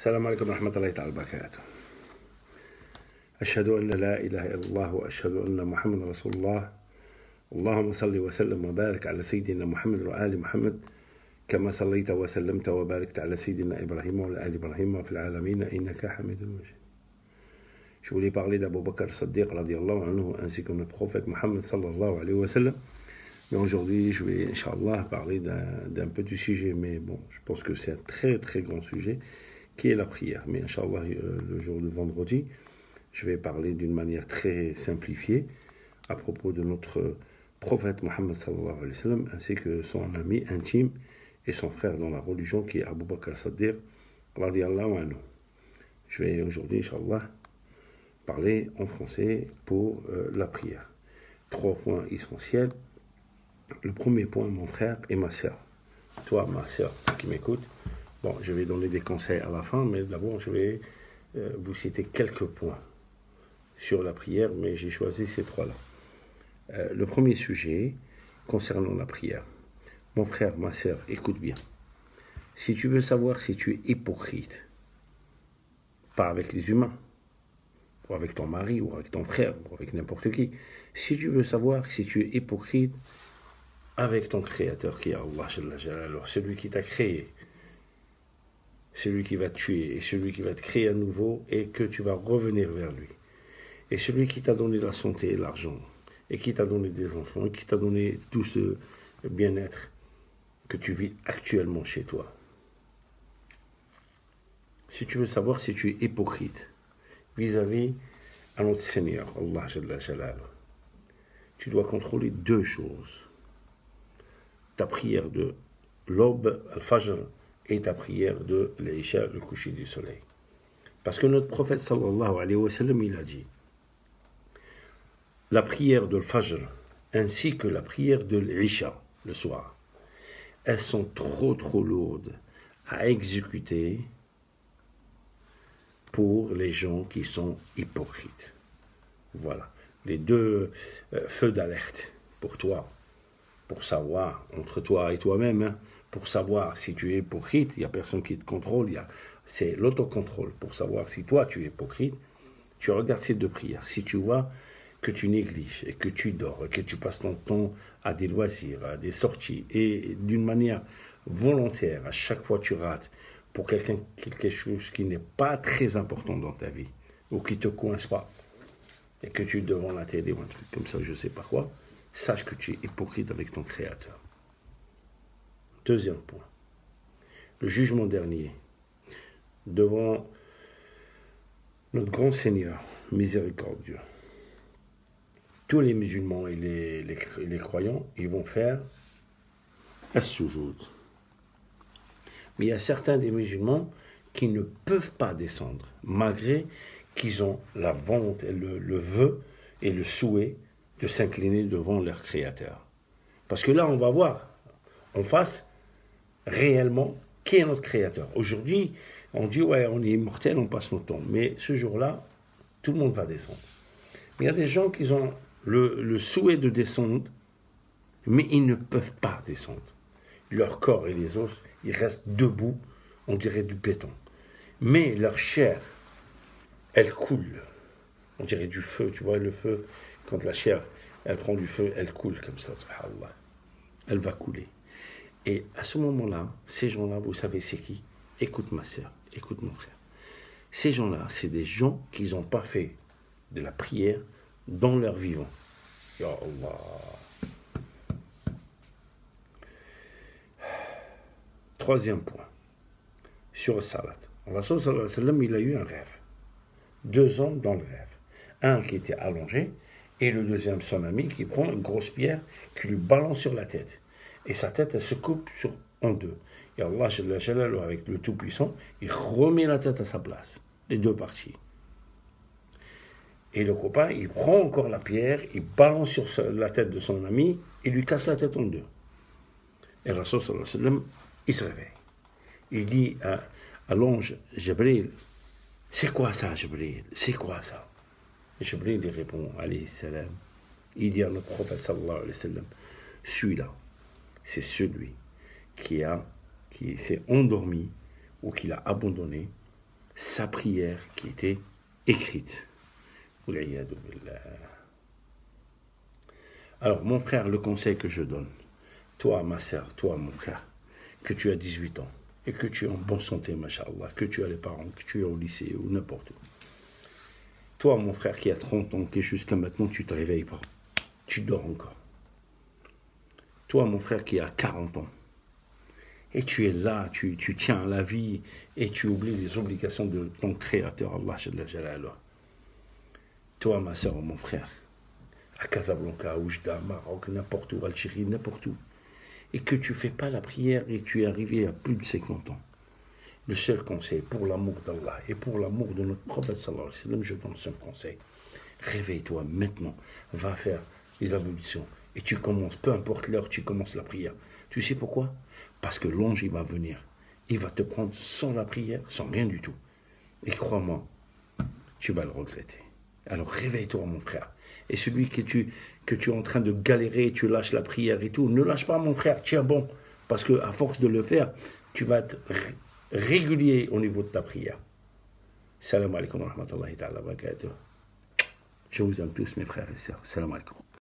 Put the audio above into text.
السلام عليكم ورحمة الله تعالى وبركاته. أشهد أن لا إله إلا الله وأشهد أن محمد رسول الله. اللهم صل وسلم وبارك على سيدنا محمد وآل محمد كما صليت وسلمت وباركت على سيدنا إبراهيم وعلى آل إبراهيم وفي العالمين إنك حميد مجيد. Je voulais parler d'Abu Bakr as-Siddiq radiyallahu anhu ainsi que notre prophète Mohammed sallallahu alayhi wa sallam. Mais aujourd'hui, je vais, Inch'Allah, parler d'un petit sujet, mais bon, je pense que c'est un très très grand sujet, qui est la prière. Mais Inch'Allah, le jour de vendredi, je vais parler d'une manière très simplifiée à propos de notre prophète Mohammed sallallahu alayhi wa sallam, ainsi que son ami intime et son frère dans la religion, qui est Abu Bakr as-Siddiq radiyallahu anhu. Je vais aujourd'hui, Inch'Allah, parler en français pour la prière. 3 points essentiels. Le premier point, mon frère et ma sœur. Toi, ma sœur qui m'écoute, bon, je vais donner des conseils à la fin, mais d'abord, je vais vous citer quelques points sur la prière, mais j'ai choisi ces 3-là. Le premier sujet concernant la prière. Mon frère, ma sœur, écoute bien. Si tu veux savoir si tu es hypocrite, pas avec les humains, ou avec ton mari, ou avec ton frère, ou avec n'importe qui, si tu veux savoir si tu es hypocrite avec ton Créateur qui est Allah, celui qui t'a créé, celui qui va te tuer, et celui qui va te créer à nouveau, et que tu vas revenir vers lui, et celui qui t'a donné la santé et l'argent, et qui t'a donné des enfants, et qui t'a donné tout ce bien-être que tu vis actuellement chez toi. Si tu veux savoir si tu es hypocrite vis-à-vis à notre Seigneur, Allah Jalla Jalaluh, tu dois contrôler 2 choses. Ta prière de l'aube, al-fajr, et ta prière de l'isha, le coucher du soleil. Parce que notre prophète sallallahu alayhi wa sallam, il a dit, la prière de l'fajr, ainsi que la prière de l'isha, le soir, elles sont trop lourdes à exécuter pour les gens qui sont hypocrites. Voilà, les 2 feux d'alerte pour toi, pour savoir, entre toi et toi-même, hein, pour savoir si tu es hypocrite, il n'y a personne qui te contrôle, c'est l'autocontrôle. Pour savoir si toi tu es hypocrite, tu regardes ces 2 prières. Si tu vois que tu négliges et que tu dors, et que tu passes ton temps à des loisirs, à des sorties, et d'une manière volontaire, à chaque fois tu rates, pour quelque chose qui n'est pas très important dans ta vie, ou qui ne te coince pas, et que tu es devant la télé ou un truc comme ça, je ne sais pas quoi, sache que tu es hypocrite avec ton Créateur. 2e point, le jugement dernier, devant notre grand Seigneur, miséricordieux. Tous les musulmans et les croyants, ils vont faire as-sujoud. Mais il y a certains des musulmans qui ne peuvent pas descendre, malgré qu'ils ont la volonté, le vœu et le souhait de s'incliner devant leur Créateur. Parce que là, on va voir en face réellement qui est notre Créateur. Aujourd'hui, on dit, ouais, on est immortel, on passe notre temps. Mais ce jour-là, tout le monde va descendre. Mais il y a des gens qui ont le souhait de descendre, mais ils ne peuvent pas descendre. Leur corps et les os, ils restent debout, on dirait du béton. Mais leur chair, elle coule. On dirait du feu, tu vois le feu, quand la chair, elle prend du feu, elle coule comme ça, subhanallah. Elle va couler. Et à ce moment-là, ces gens-là, vous savez c'est qui? Écoute ma sœur, écoute mon frère. Ces gens-là, c'est des gens qui n'ont pas fait de la prière dans leur vivant. Ya Allah. 3e point, sur le salat. Rasul sallallahu alayhi wa sallam, il a eu un rêve. 2 hommes dans le rêve. Un qui était allongé, et le deuxième, son ami, qui prend une grosse pierre, qui lui balance sur la tête. Et sa tête, elle se coupe en 2. Et Allah, avec le Tout-Puissant, il remet la tête à sa place, les 2 parties. Et le copain, il prend encore la pierre, il balance sur la tête de son ami, il lui casse la tête en 2. Et Rasul sallallahu alayhi wa sallam, il se réveille. Il dit à l'ange Jibril, c'est quoi ça, Jibril? C'est quoi ça? Et Jibril, il répond, alayhi salam, il dit à notre prophète sallallahu alayhi wa sallam, celui-là, c'est celui qui s'est endormi ou qui l'a abandonné sa prière qui était écrite. Alors, mon frère, le conseil que je donne, toi, ma sœur, toi, mon frère, que tu as 18 ans, et que tu es en bonne santé, machallah, que tu as les parents, que tu es au lycée ou n'importe où. Toi, mon frère, qui a 30 ans, qui jusqu'à maintenant, tu ne te réveilles pas. Tu dors encore. Toi, mon frère, qui a 40 ans, et tu es là, tu tiens à la vie, et tu oublies les obligations de ton Créateur, Allah Jalla Jalaluh. Toi, ma soeur, mon frère, à Casablanca, Oujda, Maroc, n'importe où, Algérie, n'importe où, et que tu ne fais pas la prière et tu es arrivé à plus de 50 ans. Le seul conseil, pour l'amour d'Allah et pour l'amour de notre prophète sallallahu alayhi wa sallam, je donne ce conseil. Réveille-toi maintenant, va faire les ablutions et tu commences, peu importe l'heure, tu commences la prière. Tu sais pourquoi? Parce que l'ange, il va venir. Il va te prendre sans la prière, sans rien du tout. Et crois-moi, tu vas le regretter. Alors réveille-toi, mon frère. Et celui que tu es en train de galérer, tu lâches la prière et tout, ne lâche pas, mon frère, tiens bon. Parce qu'à force de le faire, tu vas être régulier au niveau de ta prière. Salam alaikum wa rahmatullahi ta'ala wa barakatuh. Je vous aime tous, mes frères et sœurs. Salam alaikum.